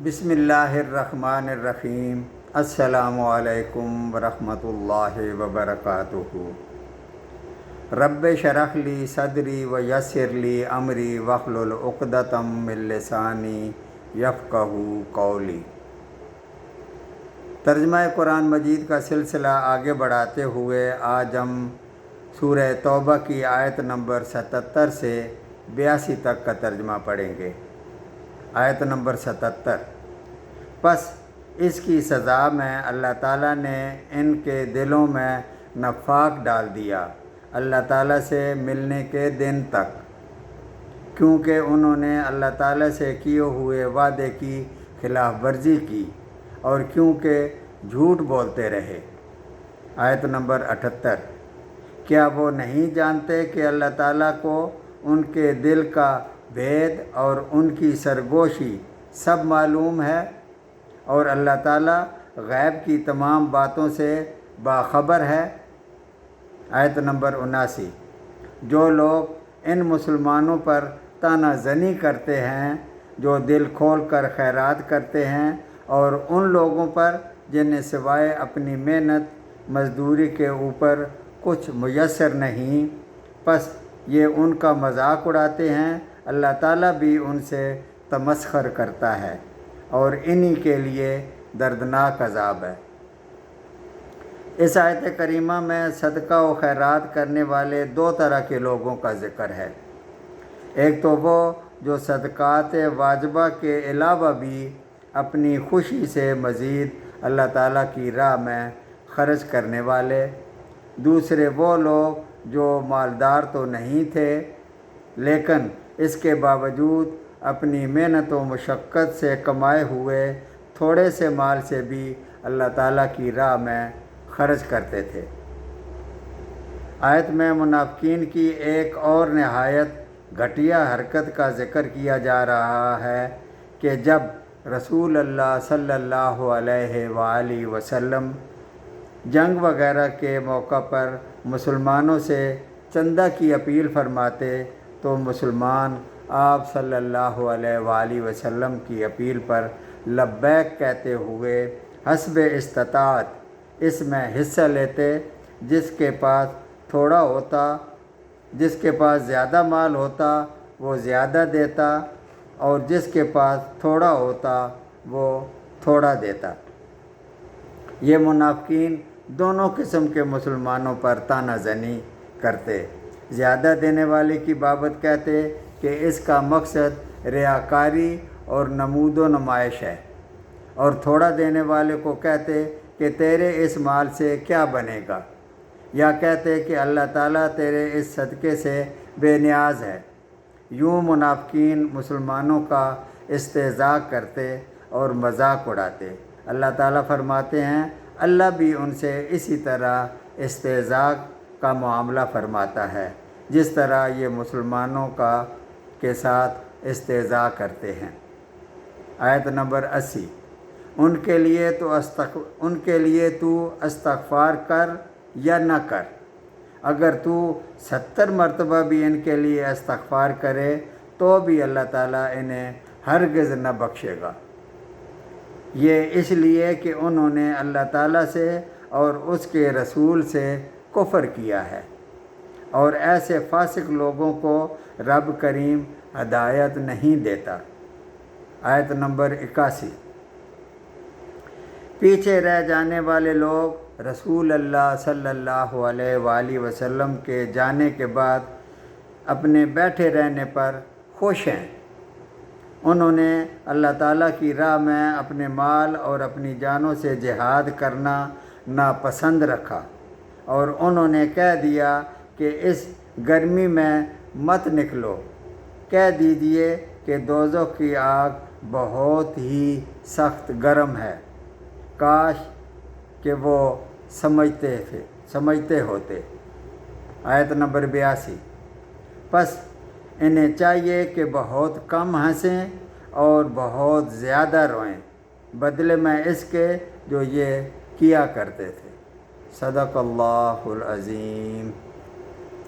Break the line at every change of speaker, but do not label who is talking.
بسم اللہ الرحمن الرحیم۔ السلام علیکم ورحمۃ اللہ وبرکاتہ۔ رب شرح لی صدری ویسر لی امری واحلل عقدۃ من لسانی یفقہوا قولی۔ ترجمہ قرآن مجید کا سلسلہ آگے بڑھاتے ہوئے آج ہم سورہ توبہ کی آیت نمبر 77 سے 82 تک کا ترجمہ پڑھیں گے۔ آیت نمبر 77۔ پس اس کی سزا میں اللہ تعالیٰ نے ان کے دلوں میں نفاق ڈال دیا اللہ تعالیٰ سے ملنے کے دن تک، کیونکہ انہوں نے اللہ تعالیٰ سے کیے ہوئے وعدے کی خلاف ورزی کی اور کیونکہ جھوٹ بولتے رہے۔ آیت نمبر 78۔ کیا وہ نہیں جانتے کہ اللہ تعالیٰ کو ان کے دل کا بھید اور ان کی سرگوشی سب معلوم ہے، اور اللہ تعالیٰ غیب کی تمام باتوں سے باخبر ہے۔ آیت نمبر 79۔ جو لوگ ان مسلمانوں پر طعنہ زنی کرتے ہیں جو دل کھول کر خیرات کرتے ہیں، اور ان لوگوں پر جنہیں سوائے اپنی محنت مزدوری کے اوپر کچھ میسر نہیں، پس یہ ان کا مذاق اڑاتے ہیں، اللہ تعالیٰ بھی ان سے تمسخر کرتا ہے، اور انہی کے لیے دردناک عذاب ہے۔ اس آیت کریمہ میں صدقہ و خیرات کرنے والے دو طرح کے لوگوں کا ذکر ہے۔ ایک تو وہ جو صدقات واجبہ کے علاوہ بھی اپنی خوشی سے مزید اللہ تعالیٰ کی راہ میں خرچ کرنے والے، دوسرے وہ لوگ جو مالدار تو نہیں تھے لیکن اس کے باوجود اپنی محنت و مشقت سے کمائے ہوئے تھوڑے سے مال سے بھی اللہ تعالیٰ کی راہ میں خرچ کرتے تھے۔ آیت میں منافقین کی ایک اور نہایت گھٹیا حرکت کا ذکر کیا جا رہا ہے کہ جب رسول اللہ صلی اللہ علیہ وآلہ وسلم جنگ وغیرہ کے موقع پر مسلمانوں سے چندہ کی اپیل فرماتے تو مسلمان آپ صلی اللہ علیہ وآلہ وسلم کی اپیل پر لبیک کہتے ہوئے حسب استطاعت اس میں حصہ لیتے۔ جس کے پاس تھوڑا ہوتا، جس کے پاس زیادہ مال ہوتا وہ زیادہ دیتا، اور جس کے پاس تھوڑا ہوتا وہ تھوڑا دیتا۔ یہ منافقین دونوں قسم کے مسلمانوں پر طعنہ زنی کرتے۔ زیادہ دینے والے کی بابت کہتے کہ اس کا مقصد ریاکاری اور نمود و نمائش ہے، اور تھوڑا دینے والے کو کہتے کہ تیرے اس مال سے کیا بنے گا، یا کہتے کہ اللہ تعالیٰ تیرے اس صدقے سے بے نیاز ہے۔ یوں منافقین مسلمانوں کا استہزاء کرتے اور مذاق اڑاتے۔ اللہ تعالیٰ فرماتے ہیں اللہ بھی ان سے اسی طرح استہزاء کا معاملہ فرماتا ہے جس طرح یہ مسلمانوں کے ساتھ استہزاء کرتے ہیں۔ آیت نمبر 80۔ ان کے لیے تو استغفار کر یا نہ کر، اگر تو 70 مرتبہ بھی ان کے لیے استغفار کرے تو بھی اللہ تعالیٰ انہیں ہرگز نہ بخشے گا۔ یہ اس لیے کہ انہوں نے اللہ تعالیٰ سے اور اس کے رسول سے کفر کیا ہے، اور ایسے فاسق لوگوں کو رب کریم ہدایت نہیں دیتا۔ آیت نمبر 81۔ پیچھے رہ جانے والے لوگ رسول اللہ صلی اللہ علیہ وآلہ وسلم کے جانے کے بعد اپنے بیٹھے رہنے پر خوش ہیں۔ انہوں نے اللہ تعالیٰ کی راہ میں اپنے مال اور اپنی جانوں سے جہاد کرنا ناپسند رکھا، اور انہوں نے کہہ دیا کہ اس گرمی میں مت نکلو، کہہ دیجئے کہ دوزخ کی آگ بہت ہی سخت گرم ہے، کاش کہ وہ سمجھتے ہوتے۔ آیت نمبر 82۔ پس انہیں چاہیے کہ بہت کم ہنسیں اور بہت زیادہ روئیں بدلے میں اس کے جو یہ کیا کرتے تھے۔ صدق اللہ العظیم۔